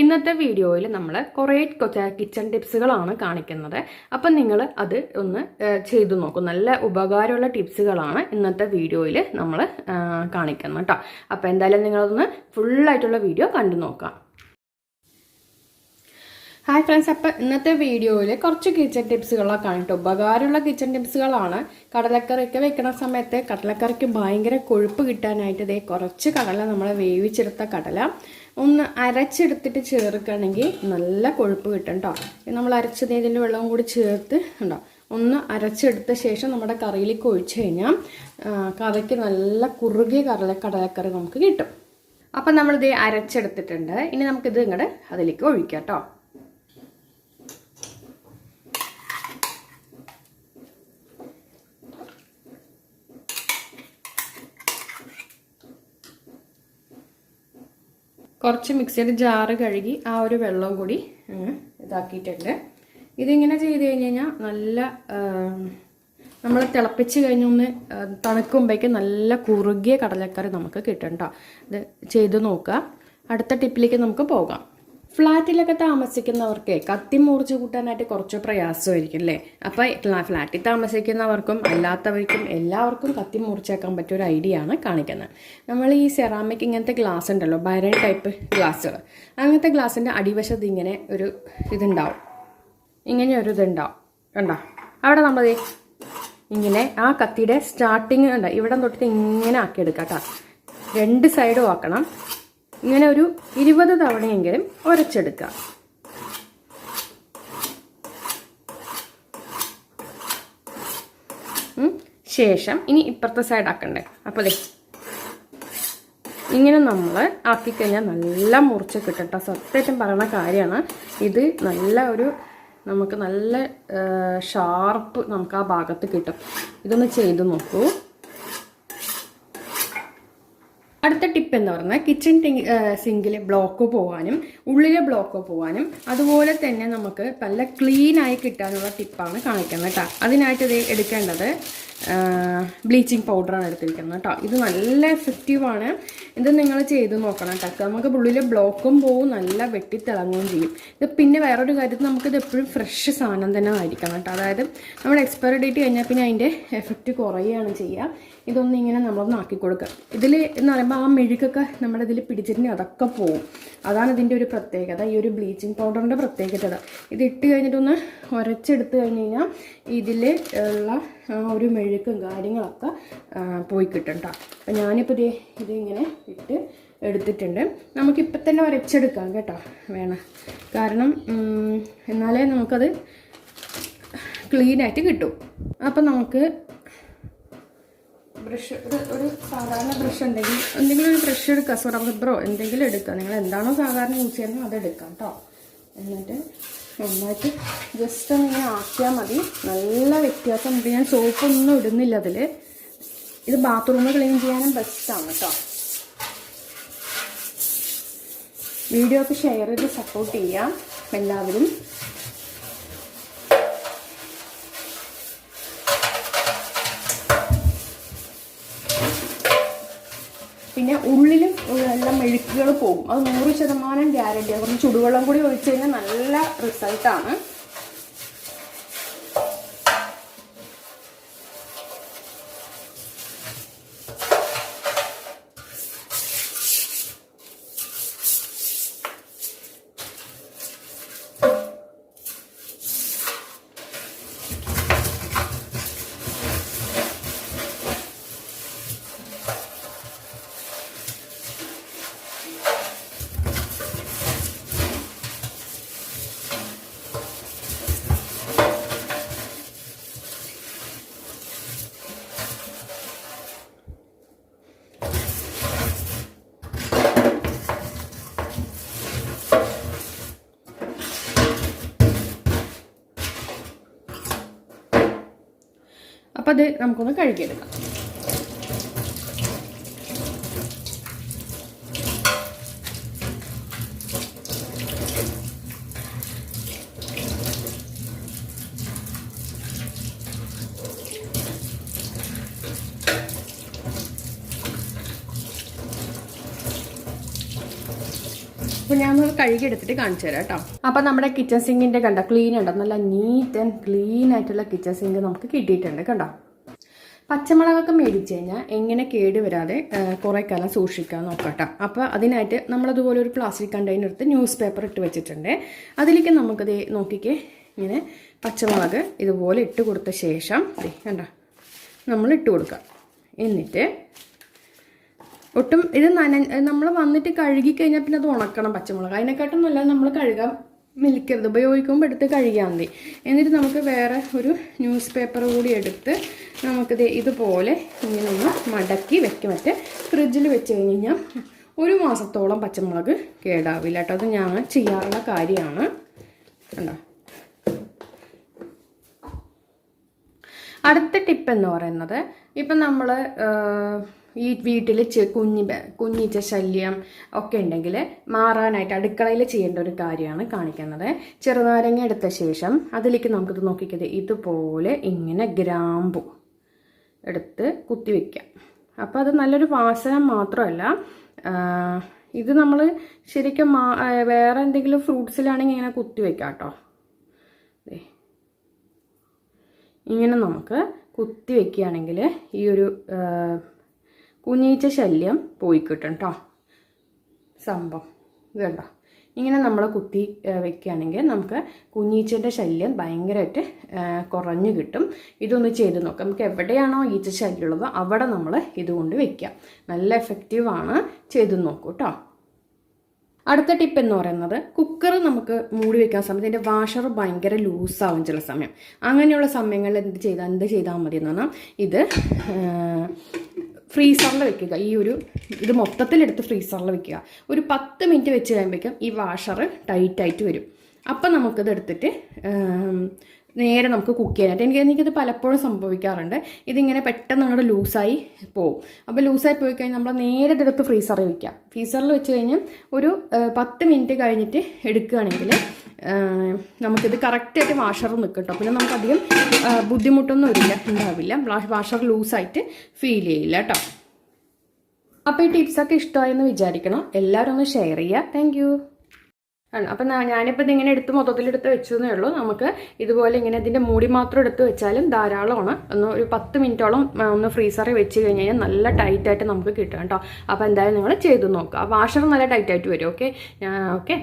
ഇന്നത്തെ വീഡിയോയിൽ നമ്മൾ കുറേ കിച്ചൺ ടിപ്സുകളാണ് കാണിക്കുന്നത്. അപ്പം നിങ്ങൾ അത് ഒന്ന് ചെയ്തു നോക്കും. നല്ല ഉപകാരമുള്ള ടിപ്സുകളാണ് ഇന്നത്തെ വീഡിയോയിൽ നമ്മൾ കാണിക്കുന്നത് കേട്ടോ. അപ്പോൾ എന്തായാലും നിങ്ങളതൊന്ന് ഫുള്ളായിട്ടുള്ള വീഡിയോ കണ്ടു നോക്കാം. ഹായ് ഫ്രണ്ട്സ്, അപ്പോൾ ഇന്നത്തെ വീഡിയോയിൽ കുറച്ച് കിച്ചൺ ടിപ്സുകളൊക്കെ കാണിട്ടോ. ഉപകാരമുള്ള കിച്ചൺ ടിപ്സുകളാണ്. കടലക്കറിയൊക്കെ വെക്കുന്ന സമയത്ത് കടലക്കറിക്ക് ഭയങ്കര കൊഴുപ്പ് കിട്ടാനായിട്ട് ഇതേ കുറച്ച് കടല നമ്മൾ വേവിച്ചെടുത്ത കടല ഒന്ന് അരച്ചെടുത്തിട്ട് ചേർക്കുകയാണെങ്കിൽ നല്ല കൊഴുപ്പ് കിട്ടും കേട്ടോ. നമ്മൾ അരച്ചത് ഇതിൻ്റെ വെള്ളവും കൂടി ചേർത്ത് ഉണ്ടോ ഒന്ന് അരച്ചെടുത്ത ശേഷം നമ്മുടെ കറിയിലേക്ക് ഒഴിച്ചു കഴിഞ്ഞാൽ കറിക്ക് നല്ല കുറുകിയ കടലക്കറി നമുക്ക് കിട്ടും. അപ്പം നമ്മളിത് അരച്ചെടുത്തിട്ടുണ്ട്. ഇനി നമുക്കിത് ഇങ്ങോട്ട് അതിലേക്ക് ഒഴിക്കാം കേട്ടോ. കുറച്ച് മിക്സിയുടെ ജാറ് കഴുകി ആ ഒരു വെള്ളം കൂടി ഇതാക്കിയിട്ടുണ്ട്. ഇതിങ്ങനെ ചെയ്ത് കഴിഞ്ഞ് കഴിഞ്ഞാൽ നല്ല നമ്മൾ തിളപ്പിച്ച് കഴിഞ്ഞൊന്ന് തണുക്കുമ്പോഴേക്കും നല്ല കുറുകിയ കടലക്കറി നമുക്ക് കിട്ടും കേട്ടോ. ഇത് ചെയ്ത് നോക്കുക. അടുത്ത ടിപ്പിലേക്ക് നമുക്ക് പോകാം. ഫ്ലാറ്റിലൊക്കെ താമസിക്കുന്നവർക്ക് കത്തി മുറിച്ച് കൂട്ടാനായിട്ട് കുറച്ച് പ്രയാസമായിരിക്കും അല്ലേ. അപ്പോൾ ഫ്ലാറ്റിൽ താമസിക്കുന്നവർക്കും അല്ലാത്തവർക്കും എല്ലാവർക്കും കത്തി മുറിച്ചേക്കാൻ പറ്റിയ ഒരു ഐഡിയ ആണ് കാണിക്കുന്നത്. നമ്മൾ ഈ സെറാമിക് ഇങ്ങനത്തെ ഗ്ലാസ് ഉണ്ടല്ലോ, ബൈറൻ ടൈപ്പ് ഗ്ലാസ്സുകൾ, അങ്ങനത്തെ ഗ്ലാസിൻ്റെ അടിവശത്ത് ഇങ്ങനെ ഒരു ഇതുണ്ടാവും, ഇങ്ങനെ ഒരു ഇതുണ്ടാവും കണ്ടോ. അവിടെ നമ്മൾ ഇങ്ങനെ ആ കത്തിയുടെ സ്റ്റാർട്ടിങ് ഉണ്ട് ഇവിടെ തൊട്ടിട്ട് ഇങ്ങനെ ആക്കിയെടുക്കാം കേട്ടോ. രണ്ട് സൈഡും ആക്കണം. ഇങ്ങനെ ഒരു 20 തവണയെങ്കിലും ഉരച്ചെടുക്കുക. ശേഷം ഇനി ഇപ്പുറത്തെ സൈഡ് ആക്കണ്ടേ. അപ്പോൾ ഇങ്ങനെ നമ്മൾ ആക്കിക്കഴിഞ്ഞാൽ നല്ല മുറിച്ച് കിട്ടട്ടോ. സത്യമായിട്ടും പറയുന്ന കാര്യമാണ്. ഇത് നല്ല ഒരു നമുക്ക് നല്ല ഷാർപ്പ് നമുക്ക് ആ ഭാഗത്ത് കിട്ടും. ഇതൊന്ന് ചെയ്ത് നോക്കൂ. അടുത്ത ടിപ്പ് എന്ന് പറഞ്ഞാൽ കിച്ചൺ സിങ്കിൽ ബ്ലോക്ക് പോകാനും ഉള്ളിലെ ബ്ലോക്ക് പോകാനും അതുപോലെ തന്നെ നമുക്ക് നല്ല ക്ലീനായി കിട്ടാനുള്ള ടിപ്പാണ് കാണിക്കുന്നത് കേട്ടോ. അതിനായിട്ട് ഇത് എടുക്കേണ്ടത് ബ്ലീച്ചിങ് പൗഡറാണ് എടുത്തിരിക്കുന്നത് കേട്ടോ. ഇത് നല്ല എഫക്റ്റീവാണ്. ഇത് നിങ്ങൾ ചെയ്ത് നോക്കണം കേട്ടോ. നമുക്ക് ഉള്ളിൽ ബ്ലോക്കും പോവും, നല്ല വെട്ടിത്തിളങ്ങുകയും ചെയ്യും. ഇത് പിന്നെ വേറൊരു കാര്യത്തിൽ നമുക്കിത് എപ്പോഴും ഫ്രഷ് സാധനം തന്നെ ആയിരിക്കണം കേട്ടോ. അതായത് നമ്മൾ എക്സ്പയറി ഡേറ്റ് കഴിഞ്ഞാൽ പിന്നെ അതിൻ്റെ എഫക്റ്റ് കുറയുകയാണ് ചെയ്യുക. ഇതൊന്നും ഇങ്ങനെ നമ്മളൊന്ന് ആക്കി കൊടുക്കുക. ഇതിൽ എന്ന് പറയുമ്പോൾ ആ മെഴുകൊക്കെ നമ്മുടെ ഇതിൽ പിടിച്ചിട്ടുണ്ടെങ്കിൽ അതൊക്കെ പോവും. അതാണ് ഇതിൻ്റെ ഒരു പ്രത്യേകത. ഈ ഒരു ബ്ലീച്ചിങ് പൗഡറിൻ്റെ പ്രത്യേകത. ഇത് ഇട്ട് കഴിഞ്ഞിട്ടൊന്ന് ഉരച്ചെടുത്ത് കഴിഞ്ഞ് കഴിഞ്ഞാൽ ഇതിൽ ഉള്ള ഒരു മെഴുക്കും കാര്യങ്ങളൊക്കെ പോയി കിട്ടും കേട്ടോ. അപ്പം ഞാനിപ്പോൾ ഇതിങ്ങനെ ഇട്ട് എടുത്തിട്ടുണ്ട്. നമുക്കിപ്പം തന്നെ ഉരച്ചെടുക്കാം കേട്ടോ വേണം. കാരണം എന്നാലേ നമുക്കത് ക്ലീനായിട്ട് കിട്ടും. അപ്പം നമുക്ക് ബ്രഷ് ഒരു സാധാരണ ബ്രഷ് ഉണ്ടെങ്കിൽ എന്തെങ്കിലും ഒരു ബ്രഷ് എടുക്കുക, സോഡ റബ്ബറോ എന്തെങ്കിലും എടുക്കുക. നിങ്ങൾ എന്താണോ സാധാരണ യൂസ് ചെയ്യുന്നത് അത് എടുക്കാം കേട്ടോ. എന്നിട്ട് നന്നായിട്ട് ജസ്റ്റ് ഒന്ന് ഇങ്ങനെ ആക്കിയാൽ മതി. നല്ല വ്യത്യാസമുണ്ട്. ഞാൻ സോപ്പൊന്നും ഇടുന്നില്ല അതിൽ. ഇത് ബാത്റൂം ക്ലീൻ ചെയ്യാനും ബെസ്റ്റാണ് കേട്ടോ. വീഡിയോ ഒക്കെ ഷെയർ ചെയ്ത് സപ്പോർട്ട് ചെയ്യാം എല്ലാവരും. പിന്നെ ഉള്ളിലും നല്ല മെഴുക്കുകൾ പോകും. അത് 100% ഗ്യാരണ്ടിയാണ്. കുറച്ച് ചുടുവെള്ളം കൂടി ഒഴിച്ച് കഴിഞ്ഞാൽ നല്ല റിസൾട്ടാണ്. അപ്പം അത് നമുക്കൊന്ന് കഴുകിയെടുക്കാം. അപ്പോൾ ഞാൻ കഴുകിയെടുത്തിട്ട് കാണിച്ചു തരാം കേട്ടോ. അപ്പം നമ്മുടെ കിച്ചൺ സിങ്കിൻ്റെ കണ്ടോ ക്ലീൻ ഉണ്ടോ, നല്ല നീറ്റ് ആൻഡ് ക്ലീൻ ആയിട്ടുള്ള കിച്ചൺ സിങ്ക് നമുക്ക് കിട്ടിയിട്ടുണ്ട് കണ്ടോ. പച്ചമുളകൊക്കെ മേടിച്ച് കഴിഞ്ഞാൽ എങ്ങനെ കേട് വരാതെ കുറേ കാലം സൂക്ഷിക്കാൻ നോക്കട്ടോ. അപ്പോൾ അതിനായിട്ട് നമ്മളതുപോലെ ഒരു പ്ലാസ്റ്റിക് കണ്ടെയ്നർ എടുത്ത് ന്യൂസ് പേപ്പർ ഇട്ട് വെച്ചിട്ടുണ്ട്. അതിലേക്ക് നമുക്കത് നോക്കിക്കേ ഇങ്ങനെ പച്ചമുളക് ഇതുപോലെ ഇട്ട് കൊടുത്ത ശേഷം കണ്ടോ നമ്മൾ ഇട്ട് കൊടുക്കുക. എന്നിട്ട് ഒട്ടും ഇത് നമ്മൾ വന്നിട്ട് കഴുകി കഴിഞ്ഞാൽ പിന്നെ അത് ഉണക്കണം പച്ചമുളക്. അതിനെക്കാട്ടും നല്ല നമ്മൾ കഴുകാൻ മിലിക്കരുത്, ഉപയോഗിക്കുമ്പോൾ എടുത്ത് കഴുകിയാൽ മതി. എന്നിട്ട് നമുക്ക് വേറെ ഒരു ന്യൂസ് പേപ്പർ കൂടി എടുത്ത് നമുക്കിത് ഇതുപോലെ ഇങ്ങനെ ഒന്ന് മടക്കി വെക്കും. മറ്റേ ഫ്രിഡ്ജിൽ വെച്ച് കഴിഞ്ഞാൽ 1 മാസത്തോളം പച്ചമുളക് കേടാവില്ല കേട്ടോ. അത് ഞാൻ ചെയ്യാറുള്ള കാര്യമാണ് കണ്ടോ. അടുത്ത ടിപ്പ് എന്ന് പറയുന്നത് ഇപ്പം നമ്മൾ ഈ വീട്ടിൽ കുഞ്ഞീച്ച ശല്യം ഒക്കെ ഉണ്ടെങ്കിൽ മാറാനായിട്ട് അടുക്കളയിൽ ചെയ്യേണ്ട ഒരു കാര്യമാണ് കാണിക്കുന്നത്. ചെറുനാരങ്ങ എടുത്ത ശേഷം അതിലേക്ക് നമുക്കിത് നോക്കിക്കത് ഇതുപോലെ ഇങ്ങനെ ഗ്രാമ്പു എടുത്ത് കുത്തി വയ്ക്കാം. അപ്പോൾ അത് നല്ലൊരു വാസന മാത്രമല്ല, ഇത് നമ്മൾ ശരിക്കും വേറെ എന്തെങ്കിലും ഫ്രൂട്ട്സിലാണെങ്കിൽ ഇങ്ങനെ കുത്തി വയ്ക്കാം കേട്ടോ. ഇങ്ങനെ നമുക്ക് കുത്തി വയ്ക്കുകയാണെങ്കിൽ ഈ ഒരു കുഞ്ഞീച്ച ശല്യം പോയി കിട്ടും കേട്ടോ. സംഭവം ഇത് കണ്ടോ, ഇങ്ങനെ നമ്മൾ കുത്തി വെക്കുകയാണെങ്കിൽ നമുക്ക് കുഞ്ഞീച്ചൻ്റെ ശല്യം ഭയങ്കരമായിട്ട് കുറഞ്ഞു കിട്ടും. ഇതൊന്ന് ചെയ്ത് നോക്കാം. നമുക്ക് എവിടെയാണോ ഈച്ച ശല്യം ഉള്ളത് അവിടെ നമ്മൾ ഇതുകൊണ്ട് വെക്കാം. നല്ല എഫക്റ്റീവാണ്, ചെയ്ത് നോക്കൂ കേട്ടോ. അടുത്ത ടിപ്പ് എന്ന് പറയുന്നത് കുക്കർ നമുക്ക് മൂടി വെക്കാൻ സമയത്ത് ഇതിൻ്റെ വാഷർ ഭയങ്കര ലൂസാവും ചില സമയം. അങ്ങനെയുള്ള സമയങ്ങളിൽ എന്ത് ചെയ്താൽ മതി എന്ന് പറഞ്ഞാൽ ഇത് ഫ്രീസറിൽ വെക്കുക. ഇത് മൊത്തത്തിലെടുത്ത് ഫ്രീസറിൽ വെക്കുക. ഒരു 10 മിനിറ്റ് വെച്ച് കഴിയുമ്പോഴേക്കും ഈ വാഷർ ടൈറ്റായിട്ട് വരും. അപ്പം നമുക്കിത് എടുത്തിട്ട് നേരെ നമുക്ക് കുക്ക് ചെയ്യാനായിട്ട് എനിക്കത് പലപ്പോഴും സംഭവിക്കാറുണ്ട്. ഇതിങ്ങനെ പെട്ടെന്ന് അങ്ങോട്ട് ലൂസായി പോവും. അപ്പോൾ ലൂസായി പോയി കഴിഞ്ഞാൽ നമ്മൾ നേരെ ഇതെടുത്ത് ഫ്രീസറിൽ വെക്കാം. ഫ്രീസറിൽ വെച്ച് കഴിഞ്ഞാൽ ഒരു 10 മിനിറ്റ് കഴിഞ്ഞിട്ട് എടുക്കുകയാണെങ്കിൽ നമുക്കിത് കറക്റ്റായിട്ട് വാഷർ നിൽക്കും കേട്ടോ. പിന്നെ നമുക്കധികം ബുദ്ധിമുട്ടൊന്നും ഉണ്ടാവില്ല. വാഷർ ലൂസായിട്ട് ഫീൽ ചെയ്യില്ല കേട്ടോ. അപ്പോൾ ഈ ടിപ്സൊക്കെ ഇഷ്ടമായെന്ന് വിചാരിക്കണം. എല്ലാവരും ഒന്ന് ഷെയർ ചെയ്യുക. Thank you. അപ്പം ഞാനിപ്പോൾ ഇതിങ്ങനെ മൊത്തത്തിലെടുത്ത് വെച്ചതേ ഉള്ളൂ. നമുക്ക് ഇതുപോലെ ഇങ്ങനെ ഇതിൻ്റെ മൂടി മാത്രം എടുത്ത് വെച്ചാലും ധാരാളമാണ്. ഒരു 10 മിനിറ്റോളം ഒന്ന് ഫ്രീസറിൽ വെച്ച് കഴിഞ്ഞാൽ നല്ല ടൈറ്റായിട്ട് നമുക്ക് കിട്ടും കേട്ടോ. അപ്പോൾ എന്തായാലും നിങ്ങൾ ചെയ്ത് നോക്കുക. വാഷർ നല്ല ടൈറ്റായിട്ട് വരും. ഓക്കെ.